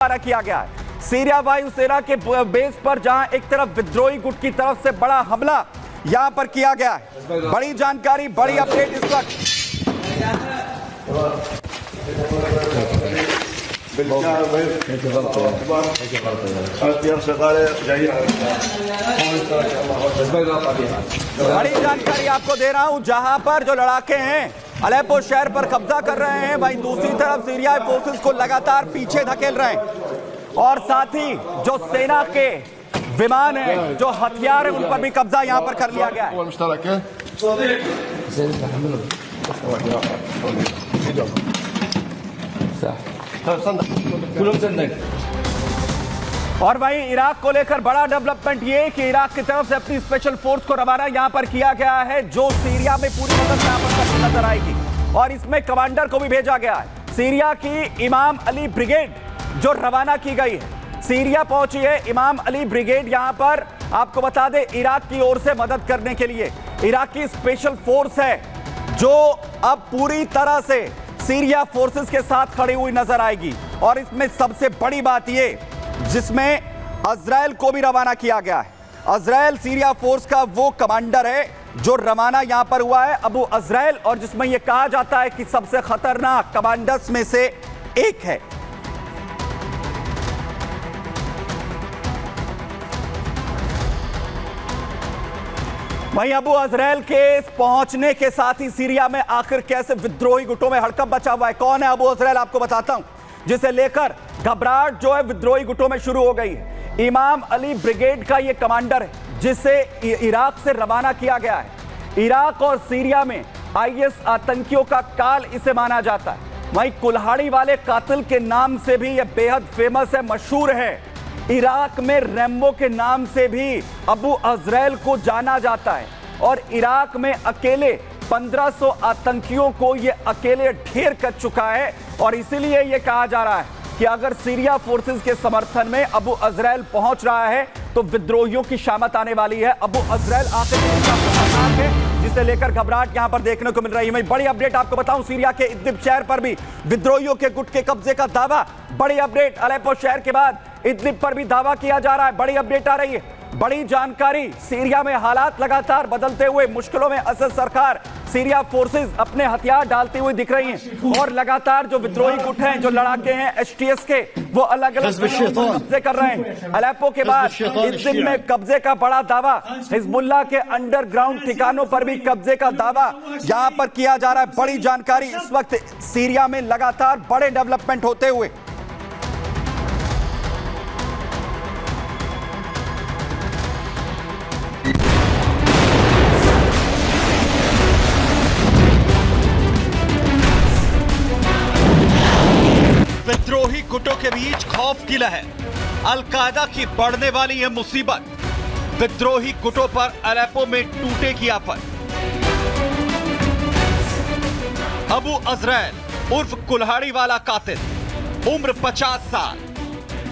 किया गया है सीरिया वायुसेना के बेस पर, जहां एक तरफ विद्रोही गुट की तरफ से बड़ा हमला यहां पर किया गया है। बड़ी जानकारी, बड़ी अपडेट इस वक्त। बड़ी जानकारी आपको दे रहा हूं, जहां पर जो लड़ाके हैं अलेप्पो शहर पर कब्जा कर रहे हैं, वहीं दूसरी तरफ सीरियाई फोर्सेस को लगातार पीछे धकेल रहे हैं और साथ ही जो सेना के विमान हैं, जो हथियार हैं, उन पर भी कब्जा यहां पर कर लिया गया है। और वहीं इराक को लेकर बड़ा डेवलपमेंट ये कि इराक की तरफ से अपनी स्पेशल फोर्स को रवाना यहां पर किया गया है, जो सीरिया में पूरी मदद यहां पर नजर आएगी और इसमें कमांडर को भी भेजा गया है। सीरिया की इमाम अली ब्रिगेड जो रवाना की गई है, सीरिया पहुंची है इमाम अली ब्रिगेड। यहां पर आपको बता दें, इराक की ओर से मदद करने के लिए इराक की स्पेशल फोर्स है, जो अब पूरी तरह से सीरिया फोर्सेस के साथ खड़ी हुई नजर आएगी। और इसमें सबसे बड़ी बात ये, जिसमें इजराइल को भी रवाना किया गया है। इजराइल सीरिया फोर्स का वो कमांडर है जो रवाना यहां पर हुआ है, अबू इजराइल, और जिसमें यह कहा जाता है कि सबसे खतरनाक कमांडर्स में से एक है। वहीं अबू इजराइल के पहुंचने के साथ ही सीरिया में आखिर कैसे विद्रोही गुटों में हड़कंप बचा हुआ है। कौन है अबू इजराइल, आपको बताता हूं, जिसे लेकर घबराहट जो है विद्रोही गुटों में शुरू हो गई है। इमाम अली ब्रिगेड का यह कमांडर है, जिसे इराक से रवाना किया गया है। इराक और सीरिया में आईएस आतंकियों का काल इसे माना जाता है। वहीं कुल्हाड़ी वाले कातिल के नाम से भी यह बेहद फेमस है, मशहूर है। इराक में रैम्बो के नाम से भी अबू इजराइल को जाना जाता है और इराक में अकेले 1500 आतंकियों को यह अकेले ढेर कर चुका है। और इसीलिए यह कहा जा रहा है कि अगर सीरिया फोर्सेस के समर्थन में अबू इजराइल पहुंच रहा है तो विद्रोहियों की शामत आने वाली है। अबू इजराइल आखिर खतरनाक है, जिसे लेकर घबराहट यहां पर देखने को मिल रही है। मैं बड़ी अपडेट आपको बताऊं, सीरिया के इदलिब शहर पर भी विद्रोहियों के गुट के कब्जे का दावा। बड़ी अपडेट, अलेप्पो शहर के बाद इदलिब पर भी दावा किया जा रहा है। बड़ी अपडेट आ रही है, बड़ी जानकारी। सीरिया में हालात लगातार बदलते हुए, मुश्किलों में असद सरकार, सीरिया फोर्सेस अपने हथियार डालती हुई दिख रही हैं और लगातार जो विद्रोही गुट हैं, जो लड़ाके हैं एचटीएस के, वो अलग अलग कब्जे कर रहे हैं। अलेप्पो के बाद इदलिब में कब्जे का बड़ा दावा, हिजबुल्लाह के अंडरग्राउंड ठिकानों पर भी कब्जे का दावा यहां पर किया जा रहा है। बड़ी जानकारी इस वक्त सीरिया में लगातार बड़े डेवलपमेंट होते हुए। विद्रोही गुटों के बीच खौफ की लहर, अल-कायदा की बढ़ने वाली है मुसीबत। विद्रोही गुटों पर अलेप्पो में टूटेगी आफत। अबू इजराइल उर्फ कुल्हाड़ी वाला कातिल, उम्र 50 साल,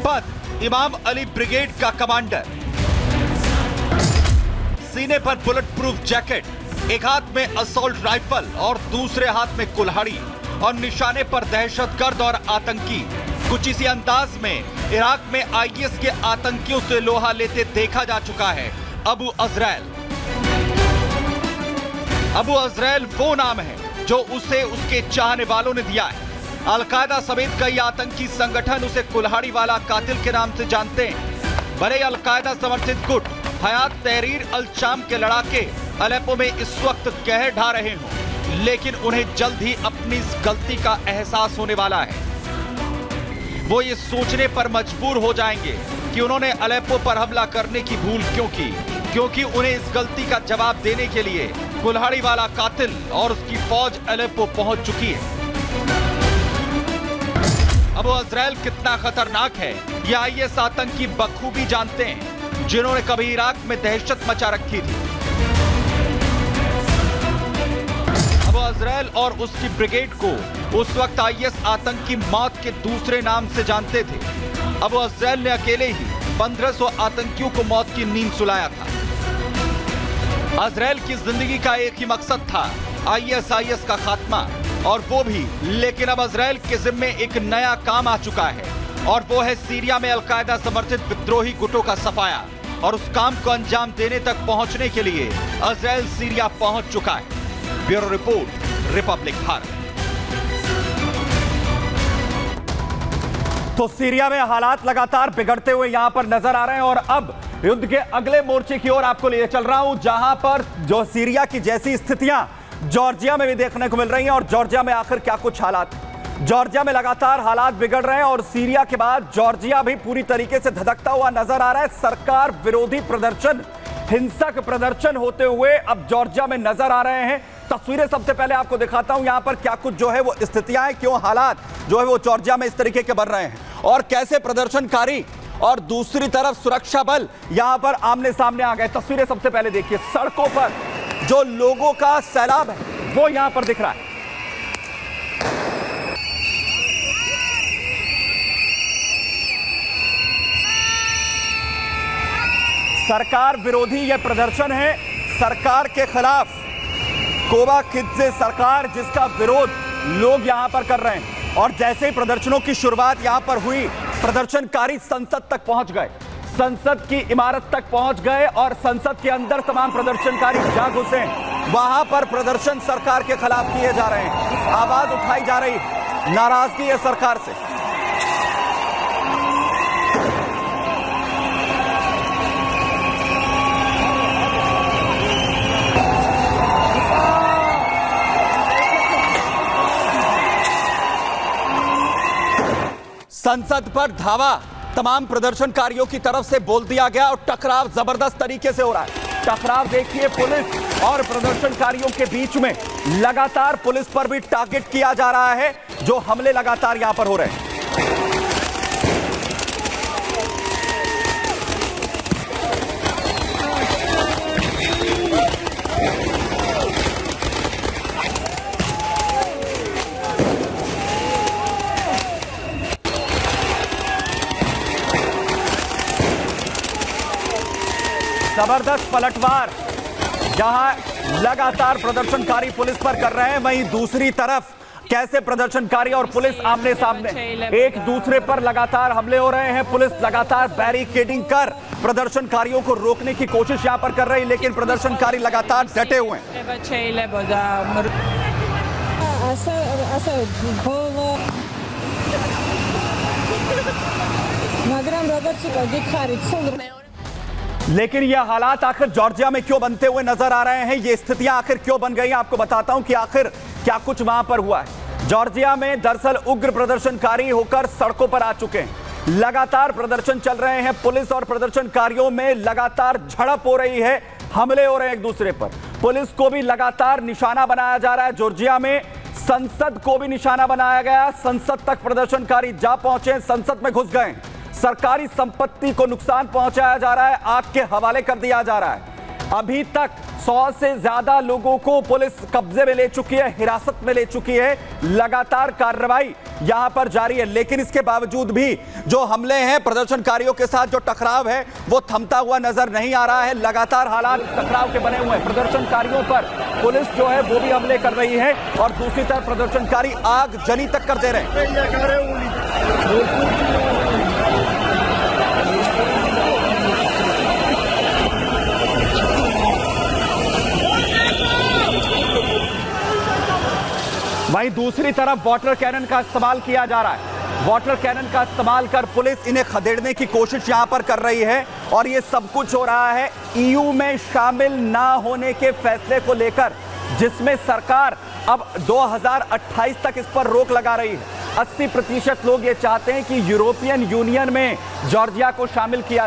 पद इमाम अली ब्रिगेड का कमांडर, सीने पर बुलेट प्रूफ जैकेट, एक हाथ में असॉल्ट राइफल और दूसरे हाथ में कुल्हाड़ी, और निशाने पर दहशतगर्द और आतंकी। कुछ इसी अंदाज में इराक में आईएस के आतंकियों से लोहा लेते देखा जा चुका है अबू इजराइल। अबू इजराइल वो नाम है जो उसे उसके चाहने वालों ने दिया है। अल-कायदा समेत कई आतंकी संगठन उसे कुल्हाड़ी वाला कातिल के नाम से जानते हैं। भले अल-कायदा समर्थित गुट हयात तहरीर अल-शाम के लड़ाके अलेप्पो में इस वक्त कहर ढा रहे हों, लेकिन उन्हें जल्द ही अपनी इस गलती का एहसास होने वाला है। वो ये सोचने पर मजबूर हो जाएंगे कि उन्होंने अलेप्पो पर हमला करने की भूल क्यों की, क्योंकि उन्हें इस गलती का जवाब देने के लिए कुल्हाड़ी वाला कातिल और उसकी फौज अलेप्पो पहुंच चुकी है। अबू इजराइल कितना खतरनाक है, ये आईएस आतंकी बखूबी जानते हैं, जिन्होंने कभी इराक में दहशत मचा रखी थी। अबू इजराइल और उसकी ब्रिगेड को उस वक्त आईएस आतंकी मौत के दूसरे नाम से जानते थे। अबू इजराइल ने अकेले ही 1500 आतंकियों को मौत की नींद सुलाया था। इजराइल की जिंदगी का एक ही मकसद था, आईएस का खात्मा, और वो भी, लेकिन अब इजराइल के जिम्मे एक नया काम आ चुका है और वो है सीरिया में अलकायदा समर्थित विद्रोही गुटों का सफाया। और उस काम को अंजाम देने तक पहुंचने के लिए इजराइल सीरिया पहुंच चुका है। Bureau report, Republic Bharat. तो सीरिया में हालात लगातार बिगड़ते हुए यहां पर नजर आ रहे हैं और अब युद्ध के अगले मोर्चे की ओर आपको ले चल रहा हूं, जहां पर जो सीरिया की जैसी स्थितियां जॉर्जिया में भी देखने को मिल रही हैं। और जॉर्जिया में आखिर क्या कुछ हालात, जॉर्जिया में लगातार हालात बिगड़ रहे हैं और सीरिया के बाद जॉर्जिया भी पूरी तरीके से धधकता हुआ नजर आ रहा है। सरकार विरोधी प्रदर्शन, हिंसक प्रदर्शन होते हुए अब जॉर्जिया में नजर आ रहे हैं। तस्वीरें सबसे पहले आपको दिखाता हूं, यहां पर क्या कुछ जो है वो स्थितियां हैं, क्यों हालात जो है वो जॉर्जिया में इस तरीके के बन रहे हैं और कैसे प्रदर्शनकारी और दूसरी तरफ सुरक्षा बल यहां पर आमने सामने आ गए। तस्वीरें सबसे पहले देखिए, सड़कों पर जो लोगों का सैलाब है वो यहां पर दिख रहा है। सरकार विरोधी यह प्रदर्शन है, सरकार के खिलाफ कोबा खिद से सरकार जिसका विरोध लोग यहां पर कर रहे हैं। और जैसे ही प्रदर्शनों की शुरुआत यहां पर हुई, प्रदर्शनकारी संसद तक पहुंच गए, संसद की इमारत तक पहुंच गए और संसद के अंदर तमाम प्रदर्शनकारी जा घुसे। वहां पर प्रदर्शन सरकार के खिलाफ किए जा रहे हैं, आवाज उठाई जा रही है, नाराजगी है सरकार से। संसद पर धावा तमाम प्रदर्शनकारियों की तरफ से बोल दिया गया और टकराव जबरदस्त तरीके से हो रहा है। टकराव देखिए, पुलिस और प्रदर्शनकारियों के बीच में लगातार पुलिस पर भी टारगेट किया जा रहा है, जो हमले लगातार यहां पर हो रहे हैं। जबरदस्त पलटवार जहां लगातार प्रदर्शनकारी पुलिस पर कर रहे हैं, वहीं दूसरी तरफ कैसे प्रदर्शनकारी और पुलिस आमने सामने एक दूसरे पर लगातार हमले हो रहे हैं। पुलिस लगातार बैरिकेडिंग कर प्रदर्शनकारियों को रोकने की कोशिश यहां पर कर रही है, लेकिन प्रदर्शनकारी लगातार डटे हुए हैं। लेकिन यह हालात आखिर जॉर्जिया में क्यों बनते हुए नजर आ रहे हैं, ये स्थितियां आखिर क्यों बन गई, आपको बताता हूं कि आखिर क्या कुछ वहां पर हुआ है। जॉर्जिया में दरअसल उग्र प्रदर्शनकारी होकर सड़कों पर आ चुके हैं, लगातार प्रदर्शन चल रहे हैं, पुलिस और प्रदर्शनकारियों में लगातार झड़प हो रही है, हमले हो रहे हैं एक दूसरे पर, पुलिस को भी लगातार निशाना बनाया जा रहा है। जॉर्जिया में संसद को भी निशाना बनाया गया, संसद तक प्रदर्शनकारी जा पहुंचे, संसद में घुस गए, सरकारी संपत्ति को नुकसान पहुंचाया जा रहा है, आग के हवाले कर दिया जा रहा है। अभी तक 100 से ज्यादा लोगों को पुलिस कब्जे में ले चुकी है, हिरासत में ले चुकी है, लगातार कार्रवाई यहां पर जारी है। लेकिन इसके बावजूद भी जो हमले हैं, प्रदर्शनकारियों के साथ जो टकराव है वो थमता हुआ नजर नहीं आ रहा है। लगातार हालात टकराव के बने हुए हैं, प्रदर्शनकारियों पर पुलिस जो है वो भी हमले कर रही है और दूसरी तरफ प्रदर्शनकारी आग जली तक कर दे रहे हैं। वहीं दूसरी तरफ वाटर कैनन का इस्तेमाल किया जा रहा है, वाटर कैनन का इस्तेमाल कर पुलिस इन्हें खदेड़ने की कोशिश यहां पर कर रही है। और ये सब कुछ हो रहा है ईयू में शामिल ना होने के फैसले को लेकर, जिसमें सरकार अब 2028 तक इस पर रोक लगा रही है। 80% लोग ये चाहते हैं कि यूरोपियन यूनियन में जॉर्जिया को शामिल किया जाए।